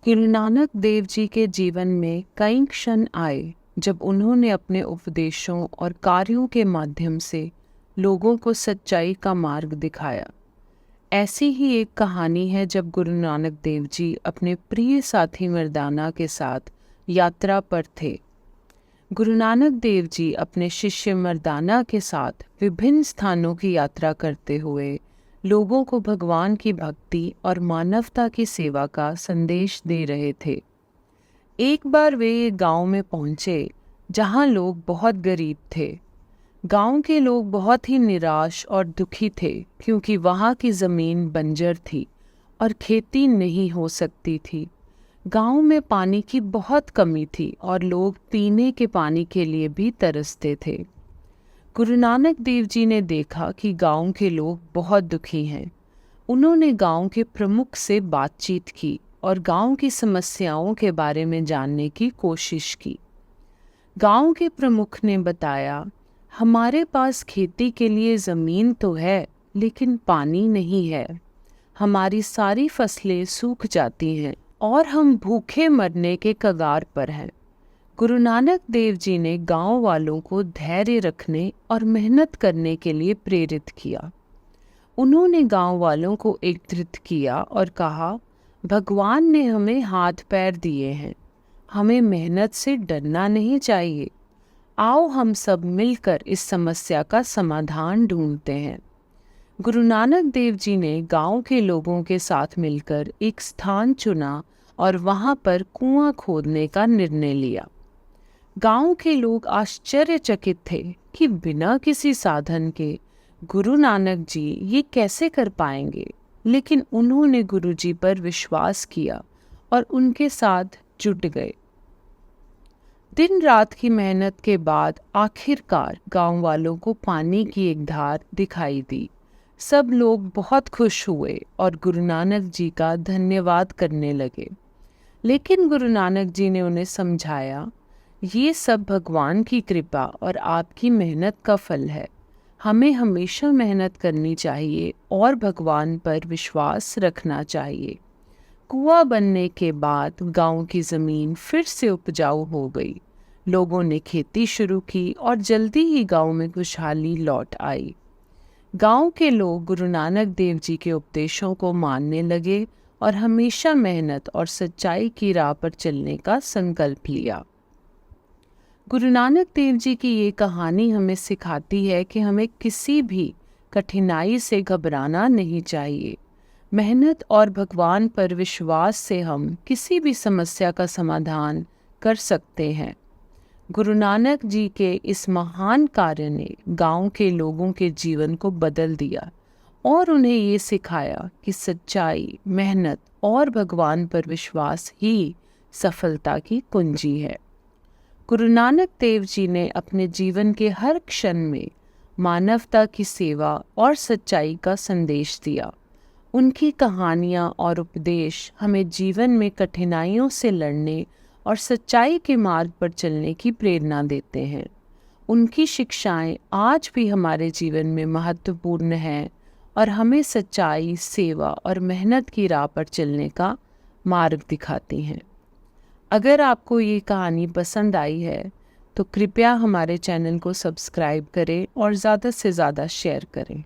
गुरु नानक देव जी के जीवन में कई क्षण आए जब उन्होंने अपने उपदेशों और कार्यों के माध्यम से लोगों को सच्चाई का मार्ग दिखाया। ऐसी ही एक कहानी है जब गुरु नानक देव जी अपने प्रिय साथी मर्दाना के साथ यात्रा पर थे। गुरु नानक देव जी अपने शिष्य मर्दाना के साथ विभिन्न स्थानों की यात्रा करते हुए लोगों को भगवान की भक्ति और मानवता की सेवा का संदेश दे रहे थे। एक बार वे एक गांव में पहुंचे जहां लोग बहुत गरीब थे। गांव के लोग बहुत ही निराश और दुखी थे क्योंकि वहां की ज़मीन बंजर थी और खेती नहीं हो सकती थी। गांव में पानी की बहुत कमी थी और लोग पीने के पानी के लिए भी तरसते थे। गुरु नानक देव जी ने देखा कि गांव के लोग बहुत दुखी हैं। उन्होंने गांव के प्रमुख से बातचीत की और गांव की समस्याओं के बारे में जानने की कोशिश की। गांव के प्रमुख ने बताया, हमारे पास खेती के लिए ज़मीन तो है लेकिन पानी नहीं है। हमारी सारी फसलें सूख जाती हैं और हम भूखे मरने के कगार पर हैं। गुरु नानक देव जी ने गांव वालों को धैर्य रखने और मेहनत करने के लिए प्रेरित किया। उन्होंने गांव वालों को एकत्रित किया और कहा, भगवान ने हमें हाथ पैर दिए हैं, हमें मेहनत से डरना नहीं चाहिए। आओ हम सब मिलकर इस समस्या का समाधान ढूंढते हैं। गुरु नानक देव जी ने गांव के लोगों के साथ मिलकर एक स्थान चुना और वहां पर कुआं खोदने का निर्णय लिया। गांव के लोग आश्चर्यचकित थे कि बिना किसी साधन के गुरु नानक जी ये कैसे कर पाएंगे, लेकिन उन्होंने गुरु जी पर विश्वास किया और उनके साथ जुट गए। दिन रात की मेहनत के बाद आखिरकार गांव वालों को पानी की एक धार दिखाई दी। सब लोग बहुत खुश हुए और गुरु नानक जी का धन्यवाद करने लगे। लेकिन गुरु नानक जी ने उन्हें समझाया, ये सब भगवान की कृपा और आपकी मेहनत का फल है। हमें हमेशा मेहनत करनी चाहिए और भगवान पर विश्वास रखना चाहिए। कुआं बनने के बाद गांव की ज़मीन फिर से उपजाऊ हो गई। लोगों ने खेती शुरू की और जल्दी ही गांव में खुशहाली लौट आई। गांव के लोग गुरु नानक देव जी के उपदेशों को मानने लगे और हमेशा मेहनत और सच्चाई की राह पर चलने का संकल्प लिया। गुरु नानक देव जी की ये कहानी हमें सिखाती है कि हमें किसी भी कठिनाई से घबराना नहीं चाहिए। मेहनत और भगवान पर विश्वास से हम किसी भी समस्या का समाधान कर सकते हैं। गुरु नानक जी के इस महान कार्य ने गांव के लोगों के जीवन को बदल दिया और उन्हें ये सिखाया कि सच्चाई, मेहनत और भगवान पर विश्वास ही सफलता की कुंजी है। गुरु नानक देव जी ने अपने जीवन के हर क्षण में मानवता की सेवा और सच्चाई का संदेश दिया। उनकी कहानियाँ और उपदेश हमें जीवन में कठिनाइयों से लड़ने और सच्चाई के मार्ग पर चलने की प्रेरणा देते हैं। उनकी शिक्षाएं आज भी हमारे जीवन में महत्वपूर्ण हैं और हमें सच्चाई, सेवा और मेहनत की राह पर चलने का मार्ग दिखाती हैं। अगर आपको ये कहानी पसंद आई है तो कृपया हमारे चैनल को सब्सक्राइब करें और ज़्यादा से ज़्यादा शेयर करें।